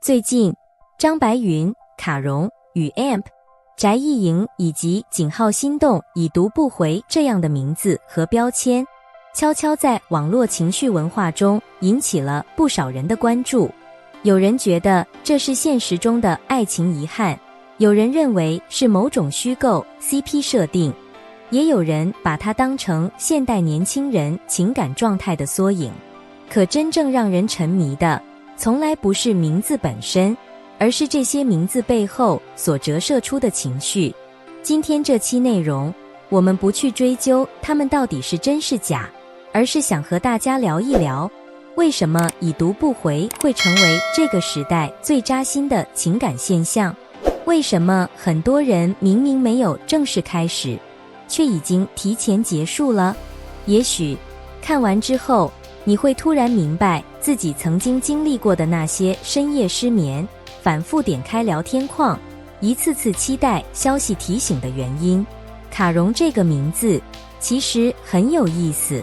最近，张白云、卡戎与 AMP、翟艺莹以及井号心动、已读不回这样的名字和标签，悄悄在网络情绪文化中引起了不少人的关注。有人觉得这是现实中的爱情遗憾，有人认为是某种虚构 CP 设定，也有人把它当成现代年轻人情感状态的缩影。可真正让人沉迷的，从来不是名字本身，而是这些名字背后所折射出的情绪。今天这期内容，我们不去追究他们到底是真是假，而是想和大家聊一聊，为什么已读不回会成为这个时代最扎心的情感现象？为什么很多人明明没有正式开始，却已经提前结束了？也许看完之后，你会突然明白自己曾经经历过的那些深夜失眠、反复点开聊天框、一次次期待消息提醒的原因。卡戎这个名字其实很有意思，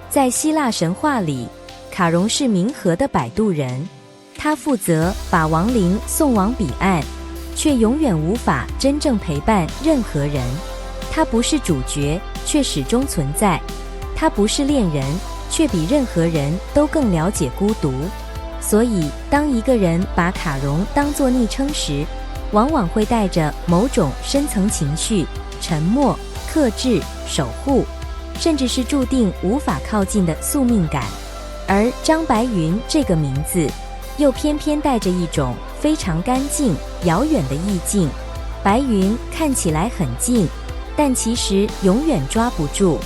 在希腊神话里，卡戎是冥河的摆渡人，他负责把亡灵送往彼岸，却永远无法真正陪伴任何人。他不是主角，却始终存在；他不是恋人，却比任何人都更了解孤独。所以，当一个人把卡戎当作昵称时，往往会带着某种深层情绪，沉默、克制、守护，甚至是注定无法靠近的宿命感。而张白云这个名字，又偏偏带着一种非常干净、遥远的意境。白云看起来很近，但其实永远抓不住。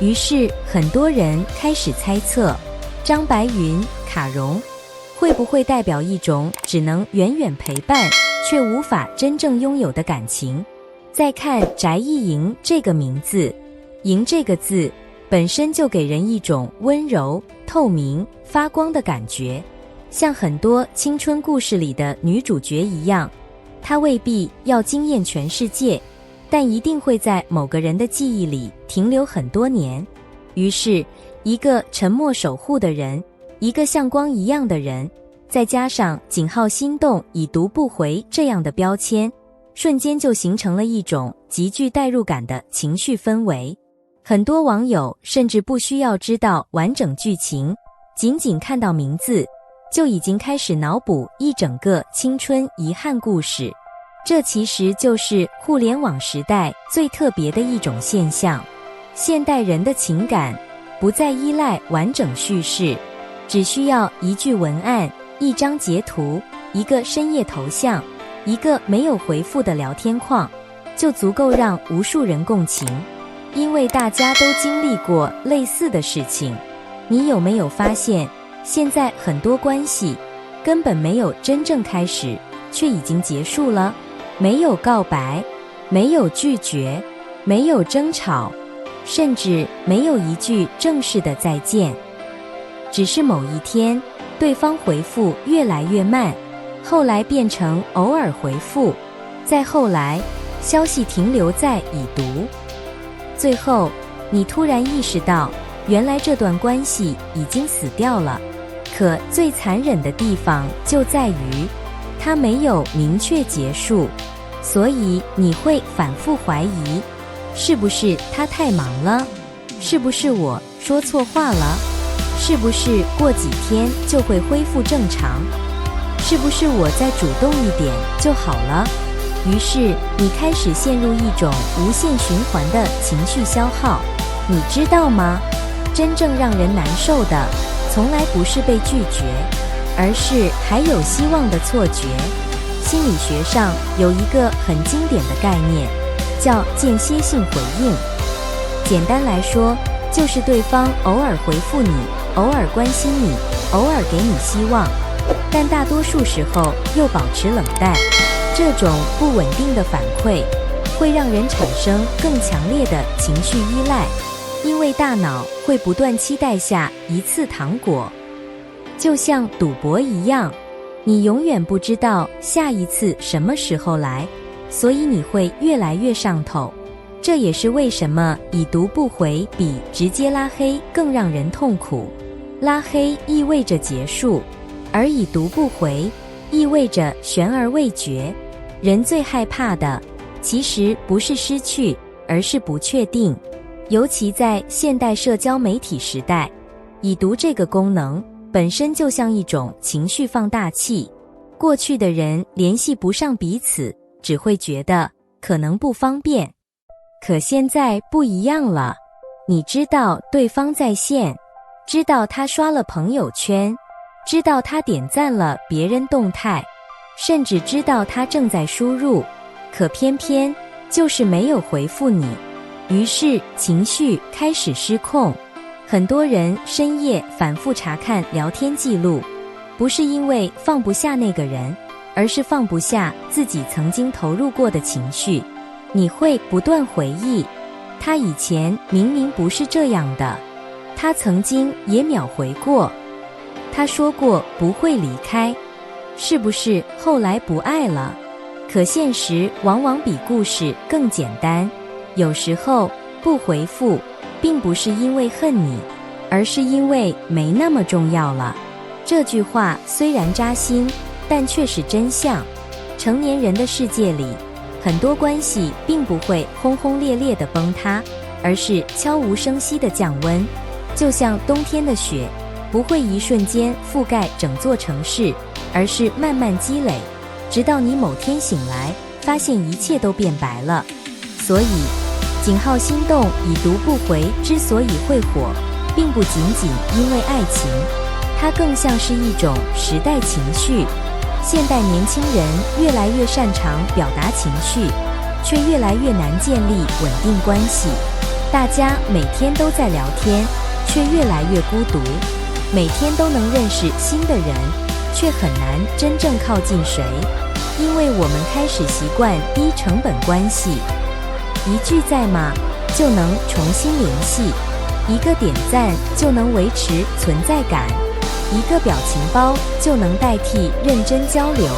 于是很多人开始猜测，张白云、卡戎会不会代表一种只能远远陪伴，却无法真正拥有的感情？再看翟艺莹这个名字，莹这个字本身就给人一种温柔、透明、发光的感觉，像很多青春故事里的女主角一样，她未必要惊艳全世界，但一定会在某个人的记忆里停留很多年。于是，一个沉默守护的人，一个像光一样的人，再加上井号心动、已读不回这样的标签，瞬间就形成了一种极具代入感的情绪氛围。很多网友甚至不需要知道完整剧情，仅仅看到名字，就已经开始脑补一整个青春遗憾故事。这其实就是互联网时代最特别的一种现象。现代人的情感不再依赖完整叙事，只需要一句文案、一张截图、一个深夜头像、一个没有回复的聊天框，就足够让无数人共情。因为大家都经历过类似的事情。你有没有发现，现在很多关系根本没有真正开始，却已经结束了？没有告白，没有拒绝，没有争吵，甚至没有一句正式的再见。只是某一天，对方回复越来越慢，后来变成偶尔回复，再后来，消息停留在已读。最后，你突然意识到，原来这段关系已经死掉了。可最残忍的地方就在于，它没有明确结束，所以你会反复怀疑，是不是他太忙了？是不是我说错话了？是不是过几天就会恢复正常？是不是我再主动一点就好了？于是你开始陷入一种无限循环的情绪消耗。你知道吗？真正让人难受的，从来不是被拒绝，而是还有希望的错觉。心理学上有一个很经典的概念，叫间歇性回应。简单来说，就是对方偶尔回复你，偶尔关心你，偶尔给你希望，但大多数时候又保持冷淡。这种不稳定的反馈会让人产生更强烈的情绪依赖，因为大脑会不断期待下一次糖果，就像赌博一样，你永远不知道下一次什么时候来，所以你会越来越上头。这也是为什么已读不回比直接拉黑更让人痛苦。拉黑意味着结束，而已读不回意味着悬而未决。人最害怕的，其实不是失去，而是不确定。尤其在现代社交媒体时代，已读这个功能本身就像一种情绪放大器。过去的人联系不上彼此，只会觉得可能不方便。可现在不一样了，你知道对方在线，知道他刷了朋友圈，知道他点赞了别人动态，甚至知道他正在输入，可偏偏就是没有回复你。于是情绪开始失控。很多人深夜反复查看聊天记录，不是因为放不下那个人，而是放不下自己曾经投入过的情绪。你会不断回忆，他以前明明不是这样的，他曾经也秒回过，他说过不会离开，是不是后来不爱了？可现实往往比故事更简单。有时候不回复并不是因为恨你，而是因为没那么重要了。这句话虽然扎心，但却是真相。成年人的世界里，很多关系并不会轰轰烈烈地崩塌，而是悄无声息地降温。就像冬天的雪，不会一瞬间覆盖整座城市，而是慢慢积累，直到你某天醒来，发现一切都变白了。所以井号心动已读不回之所以会火，并不仅仅因为爱情，它更像是一种时代情绪。现代年轻人越来越擅长表达情绪，却越来越难建立稳定关系。大家每天都在聊天，却越来越孤独。每天都能认识新的人，却很难真正靠近谁，因为我们开始习惯低成本关系。一句在吗就能重新联系，一个点赞就能维持存在感，一个表情包就能代替认真交流。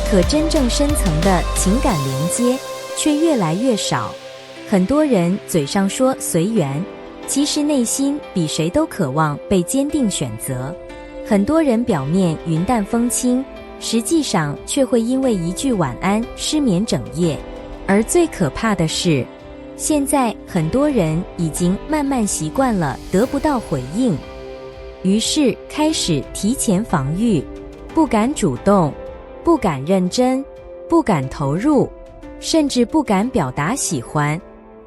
可真正深层的情感连接却越来越少。很多人嘴上说随缘，其实内心比谁都渴望被坚定选择。很多人表面云淡风轻，实际上却会因为一句晚安失眠整夜。而最可怕的是，现在很多人已经慢慢习惯了得不到回应，于是开始提前防御，不敢主动，不敢认真，不敢投入，甚至不敢表达喜欢，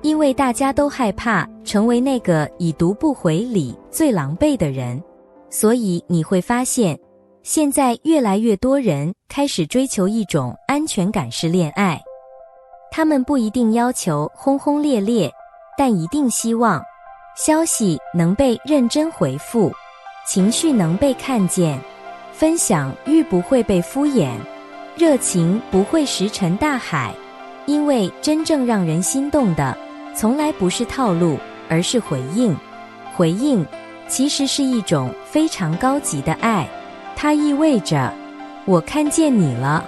因为大家都害怕成为那个已读不回里最狼狈的人。所以你会发现，现在越来越多人开始追求一种安全感式恋爱。他们不一定要求轰轰烈烈，但一定希望消息能被认真回复，情绪能被看见，分享欲不会被敷衍，热情不会石沉大海。因为真正让人心动的，从来不是套路，而是回应。回应其实是一种非常高级的爱，它意味着我看见你了，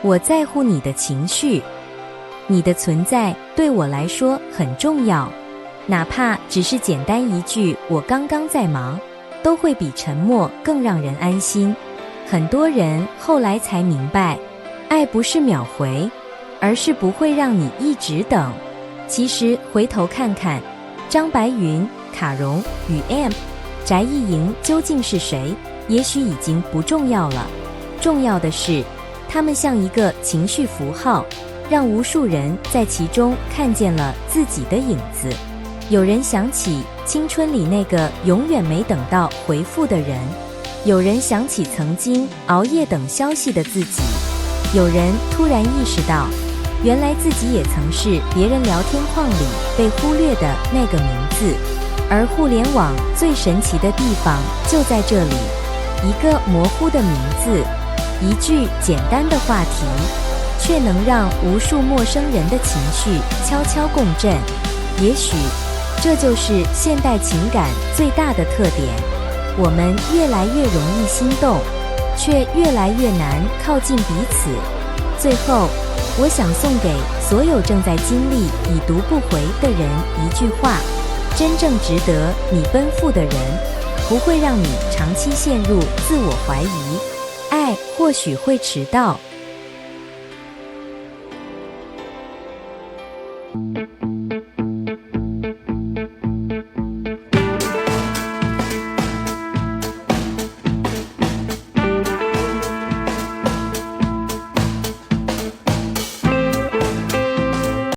我在乎你的情绪，你的存在对我来说很重要，哪怕只是简单一句我刚刚在忙，都会比沉默更让人安心。很多人后来才明白，爱不是秒回，而是不会让你一直等。其实回头看看，张白云、卡戎与 AMP、翟艺莹究竟是谁，也许已经不重要了。重要的是，他们像一个情绪符号，让无数人在其中看见了自己的影子。有人想起青春里那个永远没等到回复的人，有人想起曾经熬夜等消息的自己，有人突然意识到，原来自己也曾是别人聊天框里被忽略的那个名字。而互联网最神奇的地方就在这里，一个模糊的名字，一句简单的话题，却能让无数陌生人的情绪悄悄共振。也许这就是现代情感最大的特点，我们越来越容易心动，却越来越难靠近彼此。最后，我想送给所有正在经历已读不回的人一句话：真正值得你奔赴的人，不会让你长期陷入自我怀疑，爱或许会迟到。